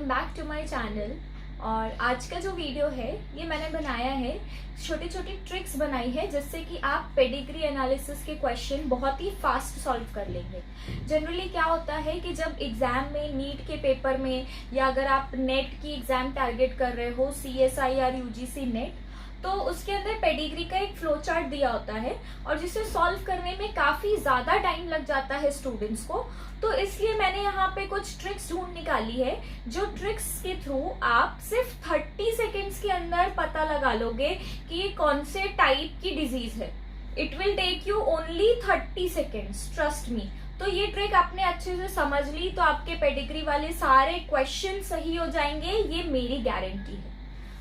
Back to my channel. और आज का जो वीडियो है ये मैंने बनाया है, छोटी छोटी ट्रिक्स बनाई है जिससे कि आप पेडिग्री एनालिसिस के क्वेश्चन बहुत ही फास्ट सॉल्व कर लेंगे। जनरली क्या होता है कि जब एग्जाम में नीट के पेपर में या अगर आप नेट की एग्जाम टारगेट कर रहे हो, CSI या UGC नेट, तो उसके अंदर पेडिग्री का एक फ्लो चार्ट दिया होता है और जिसे सॉल्व करने में काफी ज्यादा टाइम लग जाता है स्टूडेंट्स को। तो इसलिए मैंने यहाँ पे कुछ ट्रिक्स ढूंढ निकाली है जो ट्रिक्स के थ्रू आप सिर्फ 30 सेकेंड्स के अंदर पता लगा लोगे कि ये कौन से टाइप की डिजीज है। It will take you only 30 seconds, trust me. तो ये ट्रिक आपने अच्छे से समझ ली तो आपके पेडिग्री वाले सारे क्वेश्चन सही हो जाएंगे, ये मेरी गारंटी है।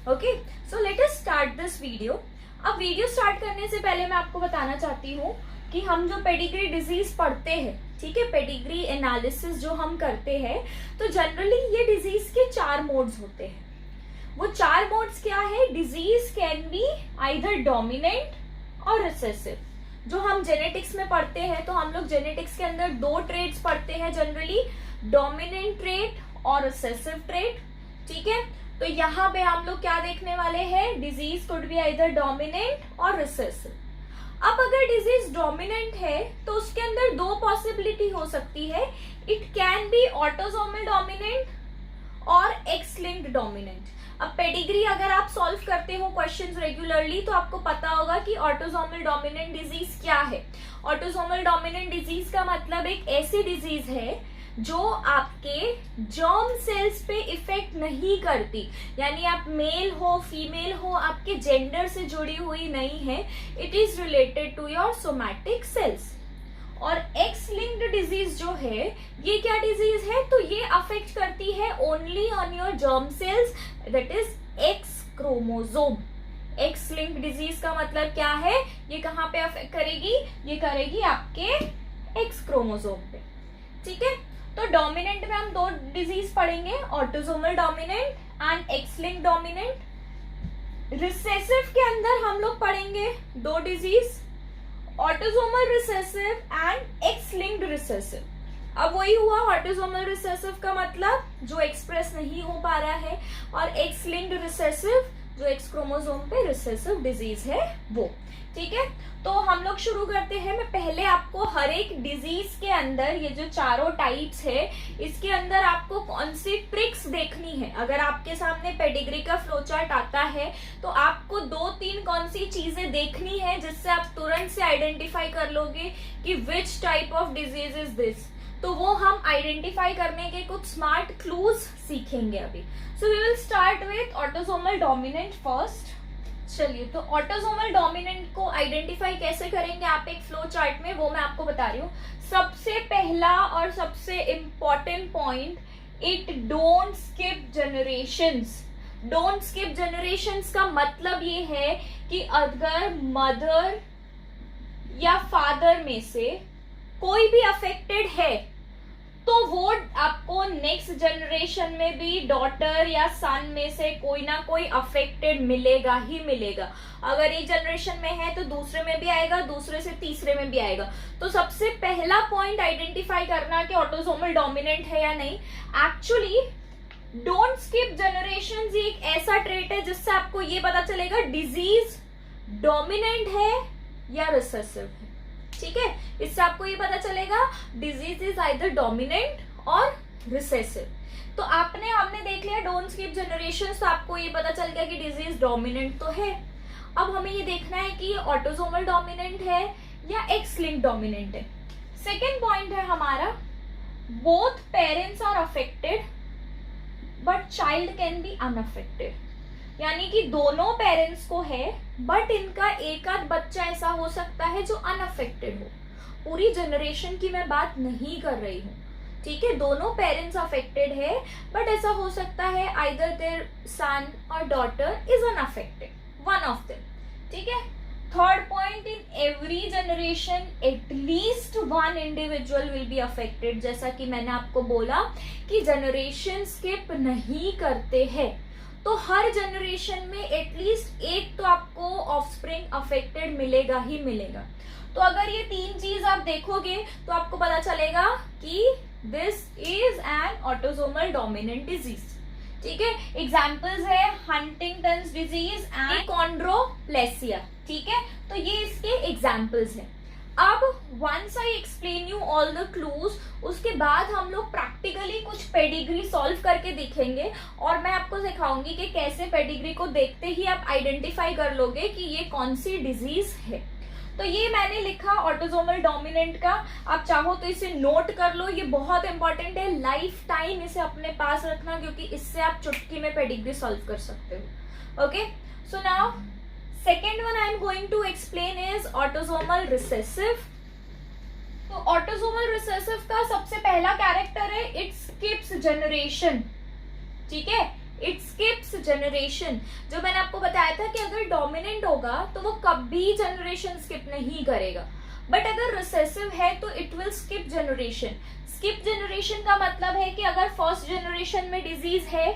Okay, so let us start this video. अब वीडियो स्टार्ट करने से पहले मैं आपको बताना चाहती हूँ कि हम जो पेडिग्री डिजीज पढ़ते हैं, ठीक है, पेडिग्री एनालिसिस जो हम करते हैं, तो जनरली ये डिजीज के 4 मोड्स होते हैं। वो 4 मोड्स क्या है? Disease can be either dominant और रिसेसिव। जो हम जेनेटिक्स में पढ़ते हैं तो हम लोग जेनेटिक्स के अंदर 2 ट्रेट्स पढ़ते हैं जनरली, डोमिनेंट ट्रेट और रिसेसिव ट्रेट, ठीक है। तो यहाँ पे हम लोग क्या देखने वाले हैं? Disease could be either dominant और रिसेसिव। अब अगर डिजीज डोमिनेंट है तो उसके अंदर 2 पॉसिबिलिटी हो सकती है। It can be autosomal dominant और एक्स लिंक्ड डोमिनेंट। अब पेडिग्री अगर आप सॉल्व करते हो क्वेश्चंस रेगुलरली तो आपको पता होगा कि ऑटोसोमल डोमिनेंट डिजीज क्या है। ऑटोसोमल डोमिनेंट डिजीज का मतलब एक ऐसी डिजीज है जो आपके जर्म सेल्स पे इफेक्ट नहीं करती, यानी आप मेल हो फीमेल हो, आपके जेंडर से जुड़ी हुई नहीं है। It is related to your somatic cells. और एक्स लिंक्ड डिजीज जो है ये क्या डिजीज है? तो ये अफेक्ट करती है only on your germ cells, that is x chromosome. X linked disease का मतलब क्या है? ये कहाँ पे अफेक्ट करेगी? ये करेगी आपके एक्स क्रोमोसोम पे, ठीक है। तो डोमिनेंट में हम 2 डिजीज पढ़ेंगे, autosomal dominant and x linked dominant. Recessive के अंदर हम लोग पढ़ेंगे 2 disease, autosomal recessive and x linked recessive. अब वही हुआ, ऑटोसोमल रिसेसिव का मतलब जो एक्सप्रेस नहीं हो पा रहा है, और एक्स लिंक्ड रिसेसिव जो एक्स क्रोमोसोम पे रिसेसिव डिजीज है वो, ठीक है। तो हम लोग शुरू करते हैं। मैं पहले आपको हर एक डिजीज के अंदर ये जो चारों टाइप्स है इसके अंदर आपको कौन सी ट्रिक्स देखनी है। अगर आपके सामने पेडिग्री का फ्लो चार्ट आता है तो आपको 2-3 कौन सी चीजें देखनी है जिससे आप तुरंत से आइडेंटिफाई कर लोगे कि which type of disease is this. तो वो हम आइडेंटिफाई करने के कुछ स्मार्ट क्लूज सीखेंगे अभी। So we will start with autosomal dominant first. चलिए, तो ऑटोसोमल डोमिनेंट को आइडेंटिफाई कैसे करेंगे आप एक फ्लो चार्ट में, वो मैं आपको बता रही हूँ। सबसे पहला और सबसे important point, it don't skip generations. Don't skip generations का मतलब ये है कि अगर मदर या फादर में से कोई भी अफेक्टेड है तो वो आपको नेक्स्ट जनरेशन में भी डॉटर या सन में से कोई ना कोई अफेक्टेड मिलेगा ही मिलेगा। अगर एक जनरेशन में है तो दूसरे में भी आएगा, दूसरे से तीसरे में भी आएगा। तो सबसे पहला पॉइंट आइडेंटिफाई करना कि ऑटोसोमल डोमिनेंट है या नहीं। एक्चुअली डोंट स्किप जनरेशंस एक ऐसा ट्रेट है जिससे आपको ये पता चलेगा डिजीज डोमिनेंट है या रिसेसिव है, ठीक है। इससे आपको ये पता चलेगा डिजीज इज आइदर डोमिनेंट और रिसेसिव। तो हमने देख लिया डोंट स्किप जनरेशंस, तो आपको ये पता चल गया कि डिजीज डोमिनेंट तो है। अब हमें ये देखना है कि ऑटोसोमल डोमिनेंट है या एक्स लिंक्ड डोमिनेंट है। सेकेंड पॉइंट है हमारा, both parents are affected but child can be unaffected. यानी कि दोनों पेरेंट्स को है बट इनका एक आध बच्चा ऐसा हो सकता है जो अनअफेक्टेड हो। पूरी जनरेशन की मैं बात नहीं कर रही हूँ, ठीक है। दोनों पेरेंट्स अफेक्टेड है बट ऐसा हो सकता है आइदर देयर सन और daughter is unaffected, one of them, ठीक है। Third point, in every generation at least 1 individual will be affected. जैसा कि मैंने आपको बोला कि जनरेशन स्किप नहीं करते हैं, तो हर जनरेशन में एटलीस्ट एक तो आपको ऑफस्प्रिंग अफेक्टेड मिलेगा ही मिलेगा। तो अगर ये 3 चीज आप देखोगे तो आपको पता चलेगा कि this is N autosomal dominant disease. ठीक है। एग्जाम्पल्स है हंटिंगटन्स डिजीज एंड एकॉन्ड्रोप्लेसिया, ठीक है। तो ये इसके एग्जाम्पल्स हैं। अब once I explain you all the clues, उसके बाद हम लोग प्रैक्टिकली कुछ पेडिग्री सॉल्व करके दिखेंगे और मैं आपको सिखाऊंगी कि कैसे पेडिग्री को देखते ही आप आइडेंटिफाई कर लोगे कि ये कौन सी डिजीज है। तो ये मैंने लिखा ऑटोसोमल डोमिनेंट का, आप चाहो तो इसे नोट कर लो, ये बहुत इंपॉर्टेंट है, लाइफ टाइम इसे अपने पास रखना क्योंकि इससे आप चुटकी में पेडिग्री सॉल्व कर सकते हो। Okay, so now second one I am going to explain is autosomal recessive। तो autosomal recessive का सबसे पहला कैरेक्टर है it skips generation, ठीक है, it skips generation। जो मैंने आपको बताया था कि अगर डोमिनेंट होगा तो वो कभी जनरेशन स्किप नहीं करेगा, बट अगर रिसेसिव है तो it will skip generation. Skip generation का मतलब है कि अगर फर्स्ट जनरेशन में डिजीज है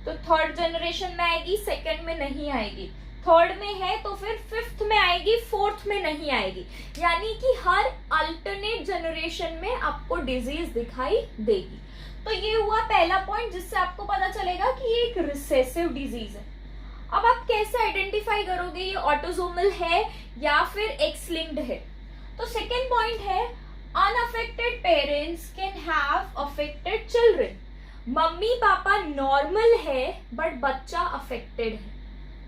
तो थर्ड जनरेशन में आएगी, सेकेंड में नहीं आएगी, थर्ड में है तो फिर फिफ्थ में आएगी, फोर्थ में नहीं आएगी, यानी कि हर अल्टरनेट जनरेशन में आपको डिजीज दिखाई देगी। तो ये हुआ पहला पॉइंट जिससे आपको पता चलेगा कि ये एक रिसेसिव डिजीज है। अब आप कैसे आइडेंटिफाई करोगे ये ऑटोसोमल है या फिर एक्स लिंक्ड है? तो सेकेंड पॉइंट है unaffected parents can have affected children. Mummy papa normal है बट बच्चा अफेक्टेड है,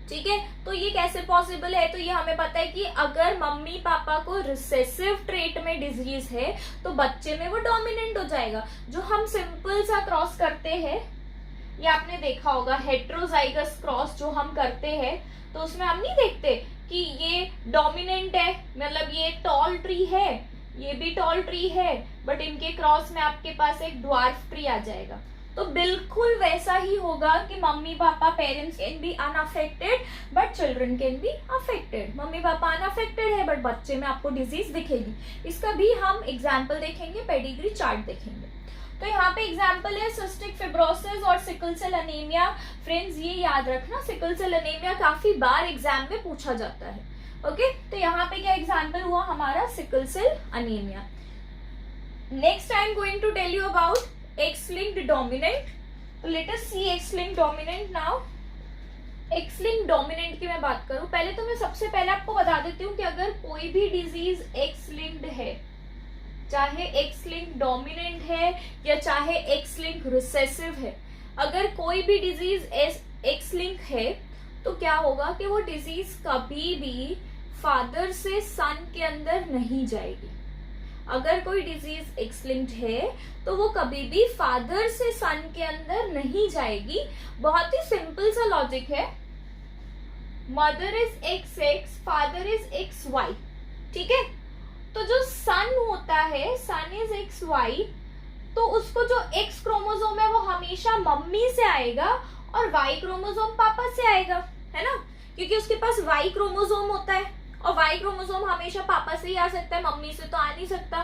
ठीक है। तो ये कैसे पॉसिबल है? तो ये हमें पता है कि अगर मम्मी पापा को रिसेसिव ट्रेट में डिजीज है तो बच्चे में वो डोमिनेंट हो जाएगा। जो हम सिंपल सा क्रॉस करते हैं, ये आपने देखा होगा, हेट्रोजाइगस क्रॉस जो हम करते हैं, तो उसमें हम नहीं देखते कि ये डोमिनेंट है, मतलब ये टॉल ट्री है, ये भी टॉल ट्री है, बट इनके क्रॉस में आपके पास एक ड्वार्फ ट्री आ जाएगा। तो बिल्कुल वैसा ही होगा कि mummy papa parents can be unaffected but children can be affected. Mummy papa unaffected है बट बच्चे में आपको डिजीज दिखेगी। इसका भी हम एग्जाम्पल देखेंगे, पेडिग्री चार्ट देखेंगे। तो यहाँ पे एग्जाम्पल है सिस्टिक फिब्रोसिस और सिकल सेल अनीमिया। फ्रेंड्स ये याद रखना, सिकल सेल अनीमिया काफी बार एग्जाम में पूछा जाता है। ओके, तो यहाँ पे क्या एग्जाम्पल हुआ हमारा? Sickle cell anaemia. Next I am going to tell you about X-linked dominant। Let us see X-linked dominant now। X-linked dominant की मैं बात करूं, पहले तो मैं सबसे पहले आपको बता देती हूँ कि अगर कोई भी डिजीज X-linked है, चाहे X-linked dominant है या चाहे X-linked recessive है, अगर कोई भी डिजीज X-linked है तो क्या होगा कि वो डिजीज कभी भी फादर से सन के अंदर नहीं जाएगी। अगर कोई डिजीज एक्स लिंक्ड है तो वो कभी भी फादर से सन के अंदर नहीं जाएगी। बहुत ही सिंपल सा लॉजिक है, mother is X X, father is X Y, ठीक है। तो जो सन होता है, सन इज एक्स वाई, तो उसको जो एक्स क्रोमोसोम है वो हमेशा मम्मी से आएगा और वाई क्रोमोसोम पापा से आएगा, है ना, क्योंकि उसके पास वाई क्रोमोसोम होता है और वाई क्रोमोसोम हमेशा पापा से ही आ सकता है, मम्मी से तो आ नहीं सकता,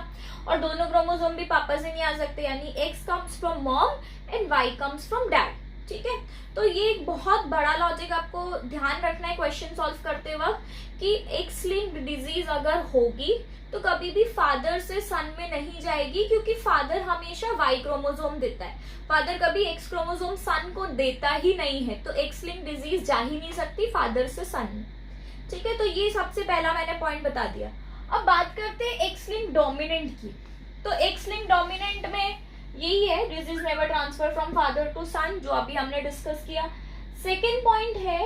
और दोनों क्रोमोसोम भी पापा से नहीं आ सकते, यानी X comes from mom and Y comes from dad, ठीक है। तो ये एक बहुत बड़ा लॉजिक आपको ध्यान रखना है क्वेश्चन सॉल्व करते वक्त कि एक्स लिंक्ड डिजीज अगर होगी तो कभी भी फादर से सन में नहीं जाएगी, क्योंकि फादर हमेशा वाई क्रोमोसोम देता है, फादर कभी एक्स क्रोमोसोम सन को देता ही नहीं है, तो एक्स लिंक्ड डिजीज जा ही नहीं सकती फादर से सन में, ठीक है। तो ये सबसे पहला मैंने पॉइंट बता दिया। अब बात करते हैं एक्स लिंक्ड डोमिनेंट की। तो एक्स लिंक्ड डोमिनेंट में यही है, disease never transfer from father to son, जो अभी हमने डिस्कस किया। सेकेंड पॉइंट है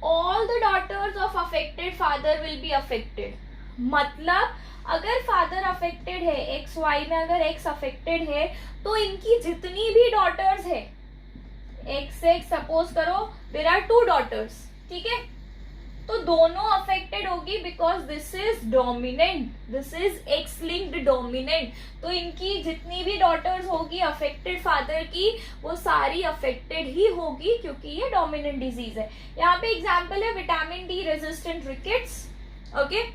all the daughters of affected father will be affected. मतलब अगर फादर अफेक्टेड है, एक्स वाई में अगर एक्स अफेक्टेड है तो इनकी जितनी भी डॉटर्स है, एक्स एक्स सपोज करो देयर आर 2 डॉटर्स, ठीक है, तो दोनों अफेक्टेड होगी because this is dominant, this is X linked dominant. तो इनकी जितनी भी डॉटर्स होगी अफेक्टेड फादर की, वो सारी अफेक्टेड ही होगी क्योंकि ये डोमिनेंट डिजीज है। यहाँ पे एग्जांपल है vitamin D resistant rickets. Okay,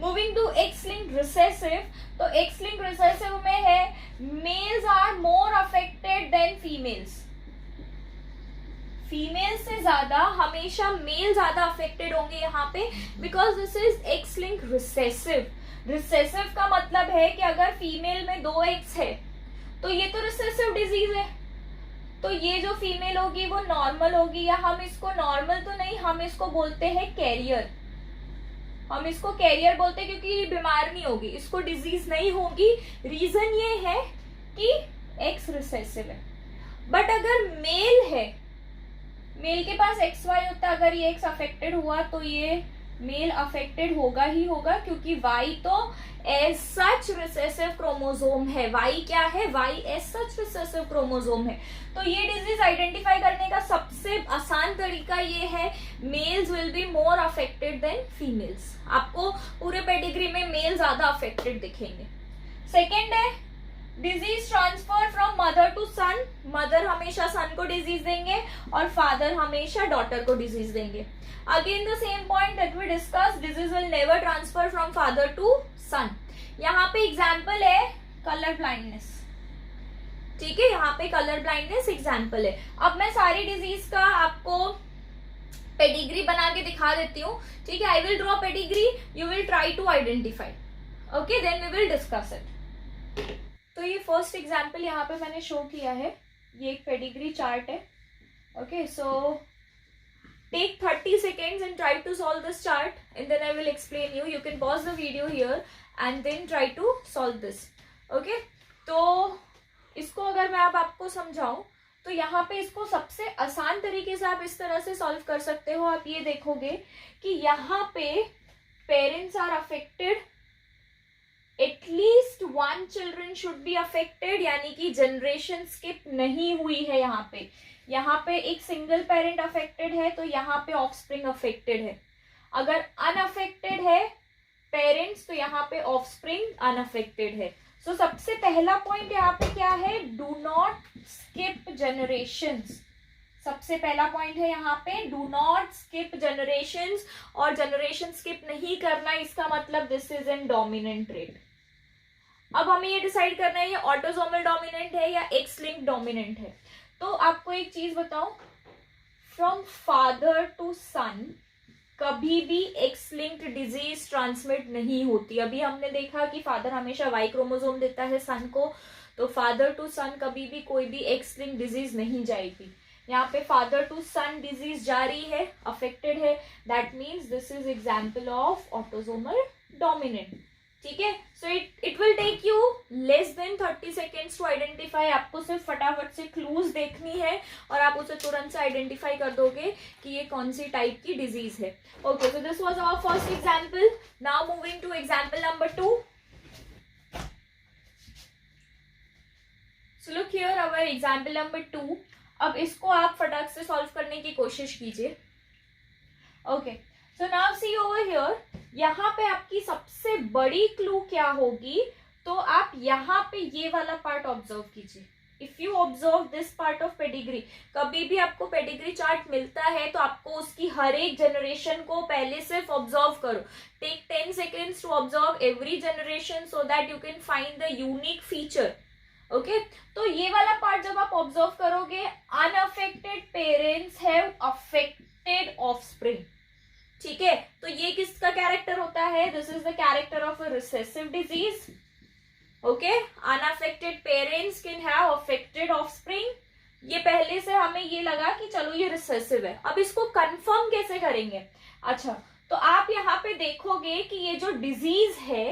moving to X linked recessive. तो एक्स लिंक्ड रिसेसिव में है males are more affected than females. Female से ज्यादा हमेशा मेल ज्यादा अफेक्टेड होंगे यहाँ पे, because this is X link recessive. Recessive का मतलब है कि अगर फीमेल में 2 एक्स है तो ये तो रिसेसिव डिजीज है, तो ये जो फीमेल होगी वो नॉर्मल होगी, या हम इसको नॉर्मल तो नहीं, हम इसको बोलते हैं कैरियर। हम इसको कैरियर बोलते हैं क्योंकि ये बीमार नहीं होगी, इसको डिजीज नहीं होगी। रीजन ये है कि एक्स रिसेसिव है। बट अगर मेल है, मेल के पास XY होता है, अगर ये एक्स अफेक्टेड हुआ तो ये मेल अफेक्टेड होगा ही होगा, क्योंकि Y तो एज सच रिसेसिव क्रोमोसोम है। Y क्या है? Y as such recessive chromosome है। तो ये डिजीज आइडेंटिफाई करने का सबसे आसान तरीका ये है, males will be more affected than females. आपको पूरे पेडिग्री में मेल ज्यादा अफेक्टेड दिखेंगे। सेकेंड है disease transfer from mother to son. Mother हमेशा सन को डिजीज देंगे और फादर हमेशा डॉटर को डिजीज देंगे। Again the same point that we discuss, disease will never transfer from father to son. यहाँ पे एग्जाम्पल है कलर ब्लाइंडनेस, ठीक है, यहाँ पे कलर ब्लाइंडनेस एग्जाम्पल है। अब मैं सारी डिजीज का आपको पेडिग्री बना के दिखा देती हूँ, ठीक है। I will draw pedigree, you will try to identify, okay, then we will discuss it. तो ये फर्स्ट एग्जाम्पल यहाँ पे मैंने शो किया है, ये एक पेडिग्री चार्ट है, okay. So take 30 seconds and try to solve this chart and then I will explain you. You can pause the video here and then try to solve this, okay? तो इसको अगर मैं अब आपको समझाऊं तो यहाँ पे इसको सबसे आसान तरीके से आप इस तरह से सॉल्व कर सकते हो। आप ये देखोगे कि यहाँ पे parents are affected, at least one children should be affected, यानी कि जनरेशन स्किप नहीं हुई है। यहाँ पे एक सिंगल पेरेंट अफेक्टेड है तो यहाँ पे ऑफस्प्रिंग अफेक्टेड है। अगर अनअफेक्टेड है पेरेंट्स तो यहाँ पे ऑफस्प्रिंग अनअफेक्टेड है। सो सबसे पहला पॉइंट यहाँ पे क्या है, डू नॉट स्किप जनरेशंस। सबसे पहला पॉइंट है यहाँ पे डू नॉट स्किप जनरेशंस, और जनरेशन स्किप नहीं करना इसका मतलब this is N dominant trait. अब हमें ये डिसाइड करना है ये ऑटोसोमल डोमिनेंट है या एक्स लिंक्ड डोमिनेंट है। तो आपको एक चीज बताऊं, फ्रॉम फादर टू सन कभी भी एक्स लिंक्ड डिजीज ट्रांसमिट नहीं होती। अभी हमने देखा कि फादर हमेशा वाई क्रोमोसोम देता है सन को, तो फादर टू सन कभी भी कोई भी एक्स लिंक्ड डिजीज नहीं जाएगी। यहाँ पे फादर टू सन डिजीज जा रही है, अफेक्टेड है, that means this is example of autosomal dominant, ठीक है। So it will take you less than 30 seconds to identify. आपको सिर्फ फटाफट से क्लूज देखनी है और आप उसे तुरंत से आइडेंटिफाई कर दोगे कि ये कौन सी टाइप की डिजीज है। Okay, so this was our first example. Now moving to example number 2। So look here our example number 2। अब इसको आप फटाक से सॉल्व करने की कोशिश कीजिए। Okay, so now see over here, यहाँ पे आपकी सबसे बड़ी क्लू क्या होगी, तो आप यहाँ पे ये वाला पार्ट ऑब्जर्व कीजिए। If you observe this part of pedigree, कभी भी आपको पेडिग्री चार्ट मिलता है तो आपको उसकी हर एक जनरेशन को पहले सिर्फ ऑब्जर्व करो। Take 10 seconds to observe every generation so that you can find the unique feature, okay. तो ये वाला पार्ट जब आप ऑब्जर्व करोगे, unaffected parents have affected offspring, ठीक है। तो ये किसका कैरेक्टर होता है, this is the character of a recessive disease, okay. Unaffected parents can have affected offspring. ये पहले से हमें ये लगा कि चलो ये रिसेसिव है। अब इसको कंफर्म कैसे करेंगे? अच्छा, तो आप यहाँ पे देखोगे कि ये जो डिजीज है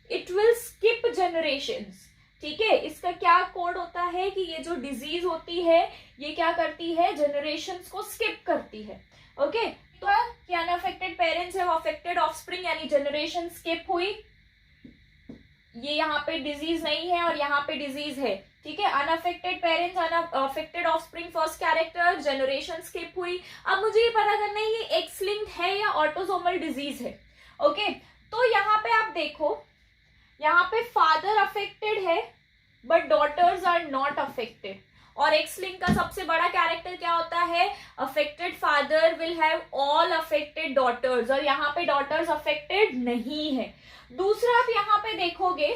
इट विल स्किप जनरेशंस, ठीक है। इसका क्या कोड होता है कि ये जो डिजीज होती है ये क्या करती है, जनरेशंस को स्किप करती है, ओके। तो unaffected parents have affected offspring, यानी जनरेशन स्किप हुई। ये यहाँ पे डिजीज नहीं है और यहाँ पे डिजीज है, ठीक है। Unaffected parents, unaffected offspring, first character, generation skip हुई। अब मुझे ये पता करना है ये एक्स लिंक्ड है या ऑटोसोमल डिजीज है, ओके। तो यहाँ पे आप देखो, यहाँ पे फादर अफेक्टेड है but daughters are not affected. और एक्स लिंक का सबसे बड़ा कैरेक्टर क्या होता है, affected father will have all affected daughters, और यहाँ पे डॉटर्स अफेक्टेड नहीं है। दूसरा आप यहाँ पे देखोगे,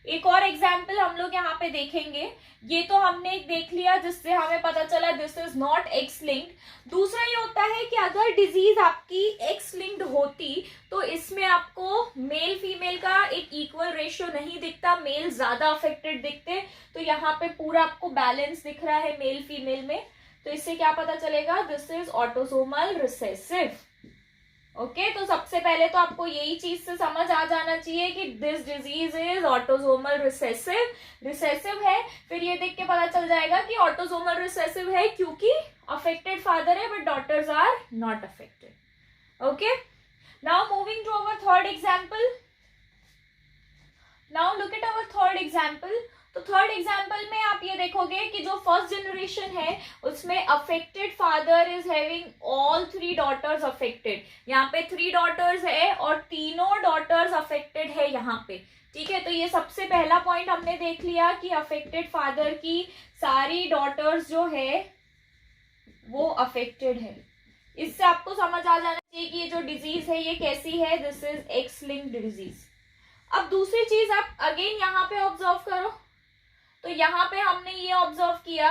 एक और एग्जाम्पल हम लोग यहाँ पे देखेंगे। ये तो हमने एक देख लिया जिससे हमें पता चला this is not x linked. दूसरा ये होता है कि अगर डिजीज आपकी एक्स लिंक्ड होती तो इसमें आपको मेल फीमेल का एक इक्वल रेशियो नहीं दिखता, मेल ज्यादा अफेक्टेड दिखते। तो यहाँ पे पूरा आपको बैलेंस दिख रहा है मेल फीमेल में। तो इससे क्या पता चलेगा, this is autosomal recessive. Okay, तो सबसे पहले तो आपको यही चीज से समझ आ जाना चाहिए कि this disease is autosomal recessive. Recessive है, फिर ये देख के पता चल जाएगा कि ऑटोसोमल रिसेसिव है क्योंकि अफेक्टेड फादर है but daughters are not affected. Okay, now moving to our third example. Now look at our third example. तो थर्ड एग्जाम्पल में आप ये देखोगे कि जो फर्स्ट जनरेशन है उसमें affected father is having all 3 daughters affected. यहाँ पे 3 डॉटर्स है और तीनों डॉटर्स अफेक्टेड है यहाँ पे। ठीक है, तो ये सबसे पहला पॉइंट हमने देख लिया कि अफेक्टेड फादर की सारी डॉटर्स जो है वो अफेक्टेड है। इससे आपको समझ आ जाना चाहिए कि ये जो डिजीज है ये कैसी है, this is X linked disease. अब दूसरी चीज आप अगेन यहाँ पे ऑब्जर्व करो। तो यहाँ पे हमने ये ऑब्जर्व किया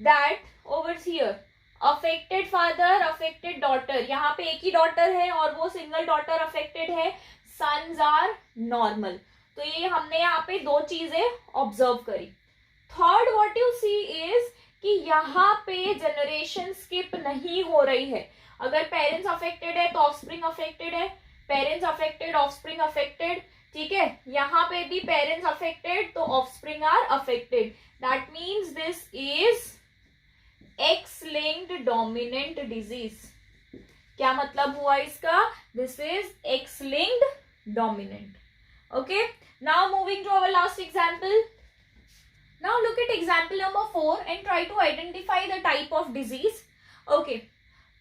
that over here affected father affected daughter, यहाँ पे एक ही डॉटर है और वो सिंगल डॉटर अफेक्टेड है, सन्स आर नॉर्मल। तो ये हमने यहाँ पे 2 चीजें ऑब्जर्व करी। Third what you see is कि यहाँ पे जनरेशन स्किप नहीं हो रही है। अगर पेरेंट्स अफेक्टेड है तो ऑफस्प्रिंग अफेक्टेड है, पेरेंट्स अफेक्टेड ऑफस्प्रिंग अफेक्टेड। ठीक है, यहाँ पे भी पेरेंट्स अफेक्टेड तो offspring are affected. That means this is X linked dominant disease. क्या मतलब हुआ इसका, this is X linked dominant. Okay, now moving to our last example. Now look at example number 4 and try to identify the type of disease. ओके,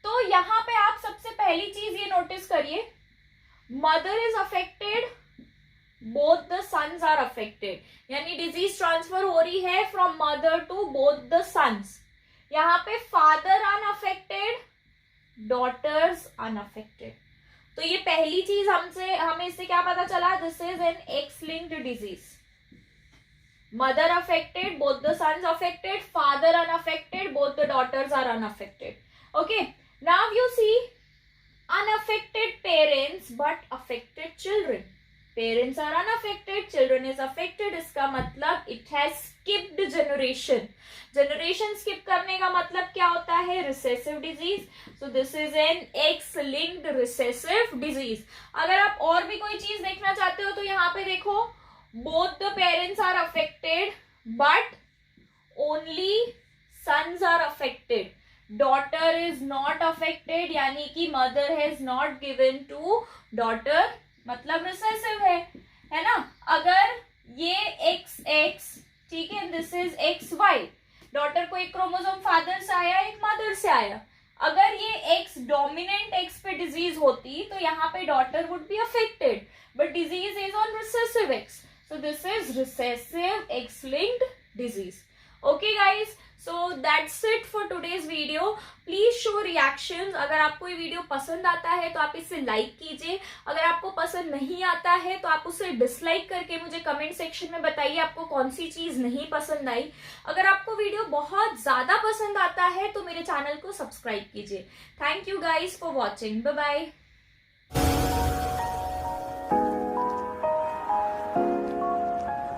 तो यहाँ पे आप सबसे पहली चीज ये नोटिस करिए, mother is affected, both the sons are affected, यानी डिजीज ट्रांसफर हो रही है from mother to both the sons. यहाँ पे फादर अनअफेक्टेड, डॉटर्स अनअफेक्टेड। तो ये पहली चीज हमें इससे क्या पता चला, this is an X linked disease. Mother affected, both the sons affected, father unaffected, both the daughters are unaffected. Okay, now you see unaffected parents but affected children. Parents are unaffected, children is affected. इसका मतलब it has skipped generation. Generation skip करने का मतलब क्या होता है, recessive disease. So this is an X-linked recessive disease. अगर आप और भी कोई चीज देखना चाहते हो तो यहाँ पे देखो, both the parents are affected but only sons are affected. Daughter is not affected, यानी कि mother has not given to daughter, मतलब रिसेसिव है ना। अगर ये एक्स एक्स, ठीक है, this is X Y, daughter को एक क्रोमोसोम फादर से आया, एक मदर से आया। अगर ये एक्स डोमिनेंट एक्स पे डिजीज होती तो यहाँ पे daughter would be affected, but disease is on recessive x, so this is recessive x linked disease. Okay guys, so that's it for today's video. Please show reactions. अगर आपको ये video पसंद आता है तो आप इसे लाइक कीजिए, अगर आपको पसंद नहीं आता है तो आप उसे डिसलाइक करके मुझे कमेंट सेक्शन में बताइए आपको कौन सी चीज नहीं पसंद आई। अगर आपको वीडियो बहुत ज्यादा पसंद आता है तो मेरे चैनल को सब्सक्राइब कीजिए। Thank you guys for watching, bye bye.